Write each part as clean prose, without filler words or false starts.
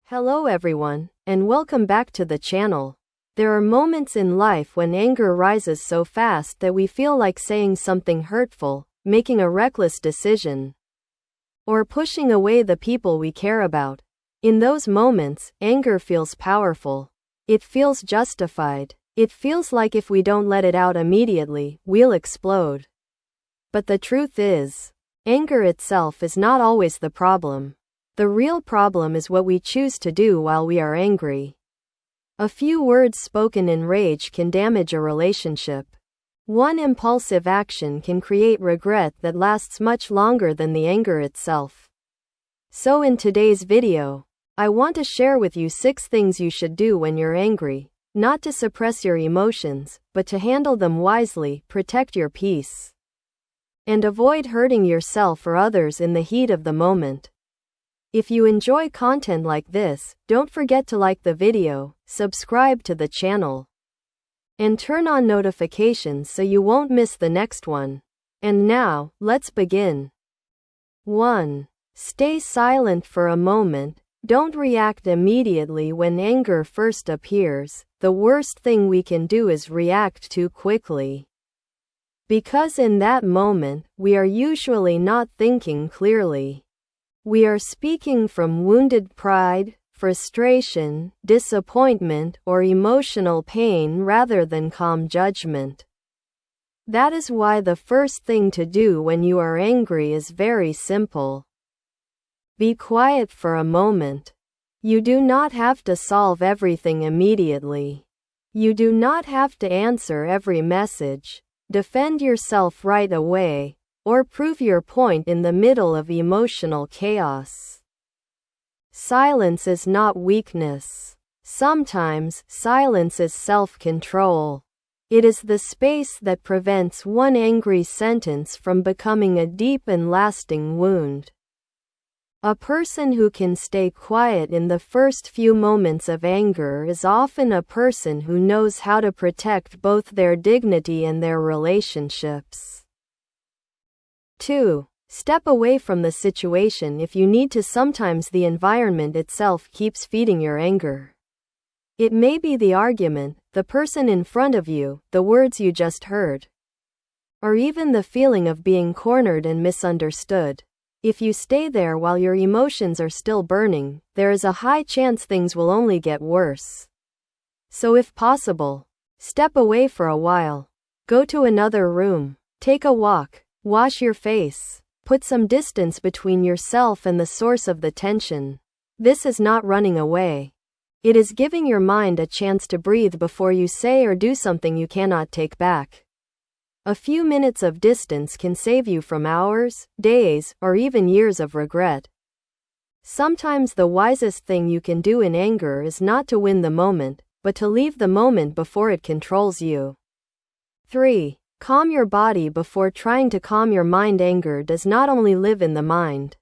Hello everyone, and welcome back to the channel. There are moments in life when anger rises so fast that we feel like saying something hurtful, making a reckless decision, or pushing away the people we care about. In those moments, anger feels powerful. It feels justified. It feels like if we don't let it out immediately, we'll explode. But the truth is, anger itself is not always the problem. The real problem is what we choose to do while we are angry. A few words spoken in rage can damage a relationship. One impulsive action can create regret that lasts much longer than the anger itself. So in today's video, I want to share with you 6 things you should do when you're angry, not to suppress your emotions, but to handle them wisely, protect your peace, and avoid hurting yourself or others in the heat of the moment. If you enjoy content like this, don't forget to like the video, subscribe to the channel, and turn on notifications so you won't miss the next one. And now, let's begin. 1. Stay silent for a moment. Don't react immediately when anger first appears. The worst thing we can do is react too quickly, because in that moment, we are usually not thinking clearly. We are speaking from wounded pride, frustration, disappointment, or emotional pain rather than calm judgment. That is why the first thing to do when you are angry is very simple. Be quiet for a moment. You do not have to solve everything immediately. You do not have to answer every message, defend yourself right away, or prove your point in the middle of emotional chaos. Silence is not weakness. Sometimes, silence is self-control. It is the space that prevents one angry sentence from becoming a deep and lasting wound. A person who can stay quiet in the first few moments of anger is often a person who knows how to protect both their dignity and their relationships. 2. Step away from the situation if you need to. Sometimes the environment itself keeps feeding your anger. It may be the argument, the person in front of you, the words you just heard, or even the feeling of being cornered and misunderstood. If you stay there while your emotions are still burning, there is a high chance things will only get worse. So if possible, step away for a while. Go to another room. Take a walk. Wash your face. Put some distance between yourself and the source of the tension. This is not running away. It is giving your mind a chance to breathe before you say or do something you cannot take back. A few minutes of distance can save you from hours, days, or even years of regret. Sometimes the wisest thing you can do in anger is not to win the moment, but to leave the moment before it controls you. 3. Calm your body before trying to calm your mind. Anger does not only live in the mind.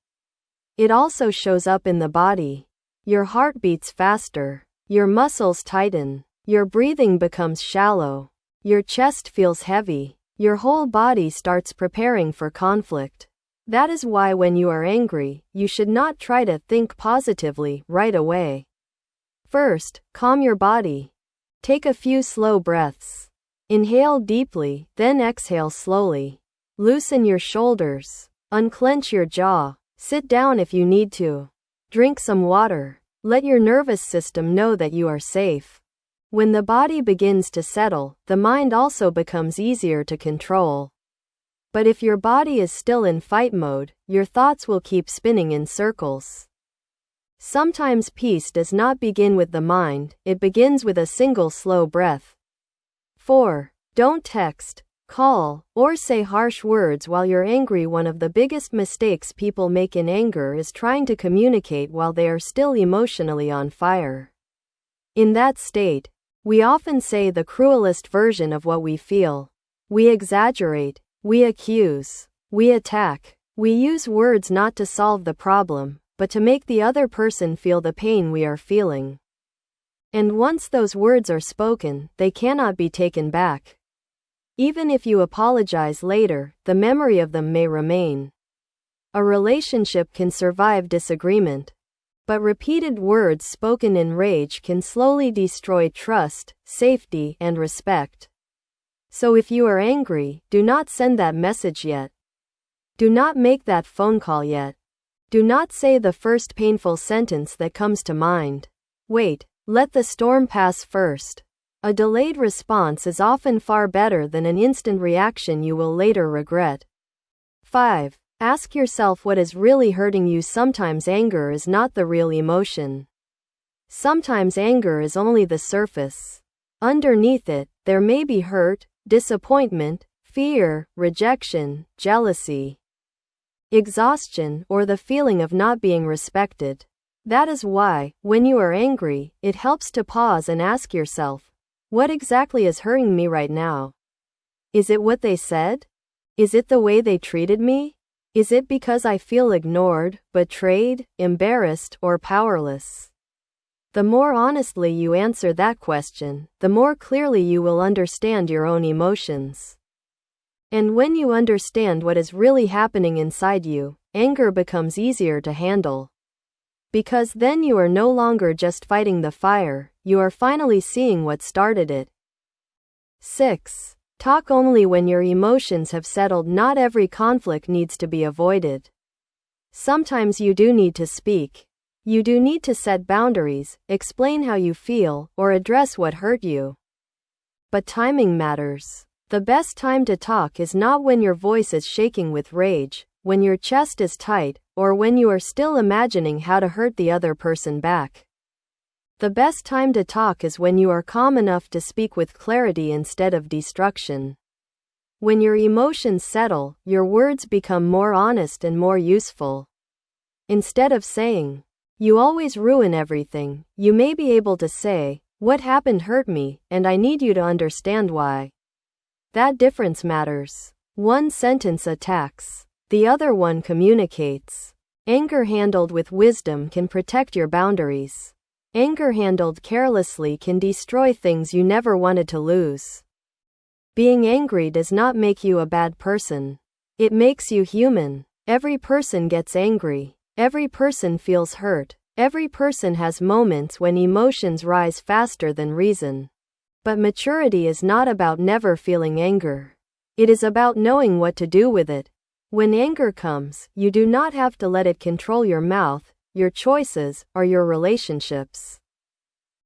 It also shows up in the body. Your heart beats faster. Your muscles tighten. Your breathing becomes shallow. Your chest feels heavy. Your whole body starts preparing for conflict. That is why when you are angry, you should not try to think positively right away. First, calm your body. Take a few slow breaths. Inhale deeply, then exhale slowly. Loosen your shoulders. Unclench your jaw. Sit down if you need to. Drink some water. Let your nervous system know that you are safe. When the body begins to settle, the mind also becomes easier to control. But if your body is still in fight mode, your thoughts will keep spinning in circles. Sometimes peace does not begin with the mind, it begins with a single slow breath. 4. Don't text, call, or say harsh words while you're angry. One of the biggest mistakes people make in anger is trying to communicate while they are still emotionally on fire. In that state, we often say the cruelest version of what we feel. We exaggerate, we accuse, we attack. We use words not to solve the problem, but to make the other person feel the pain we are feeling. And once those words are spoken, they cannot be taken back. Even if you apologize later, the memory of them may remain. A relationship can survive disagreement, But repeated words spoken in rage can slowly destroy trust, safety, and respect. So if you are angry, do not send that message yet. Do not make that phone call yet. Do not say the first painful sentence that comes to mind. Wait, let the storm pass first. A delayed response is often far better than an instant reaction you will later regret. 5. Ask yourself what is really hurting you. Sometimes anger is not the real emotion. Sometimes anger is only the surface. Underneath it, there may be hurt, disappointment, fear, rejection, jealousy, exhaustion, or the feeling of not being respected. That is why, when you are angry, it helps to pause and ask yourself, what exactly is hurting me right now? Is it what they said? Is it the way they treated me? Is it because I feel ignored, betrayed, embarrassed, or powerless? The more honestly you answer that question, the more clearly you will understand your own emotions. And when you understand what is really happening inside you, anger becomes easier to handle. Because then you are no longer just fighting the fire, you are finally seeing what started it. 6. Talk only when your emotions have settled. Not every conflict needs to be avoided. Sometimes you do need to speak. You do need to set boundaries, explain how you feel, or address what hurt you. But timing matters. The best time to talk is not when your voice is shaking with rage, when your chest is tight, or when you are still imagining how to hurt the other person back. The best time to talk is when you are calm enough to speak with clarity instead of destruction. When your emotions settle, your words become more honest and more useful. Instead of saying, "You always ruin everything," you may be able to say, "What happened hurt me, and I need you to understand why." That difference matters. One sentence attacks. The other one communicates. Anger handled with wisdom can protect your boundaries. Anger handled carelessly can destroy things you never wanted to lose. Being angry does not make you a bad person. It makes you human. Every person gets angry. Every person feels hurt. Every person has moments when emotions rise faster than reason. But maturity is not about never feeling anger. It is about knowing what to do with it. When anger comes, you do not have to let it control your mouth, your choices, or your relationships.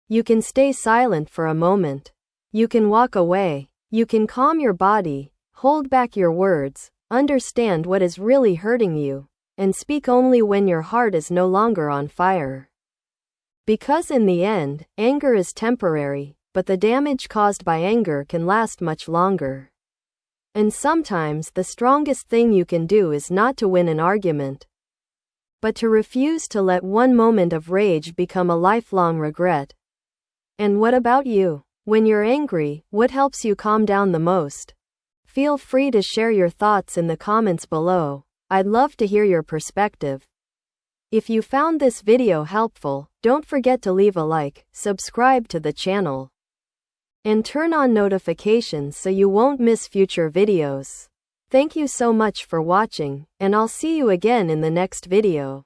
You can stay silent for a moment. You can walk away. You can calm your body, hold back your words, understand what is really hurting you, and speak only when your heart is no longer on fire. Because in the end, anger is temporary, but the damage caused by anger can last much longer. And sometimes the strongest thing you can do is not to win an argument, but to refuse to let one moment of rage become a lifelong regret. And what about you? When you're angry, what helps you calm down the most? Feel free to share your thoughts in the comments below. I'd love to hear your perspective. If you found this video helpful, don't forget to leave a like, subscribe to the channel, and turn on notifications so you won't miss future videos. Thank you so much for watching, and I'll see you again in the next video.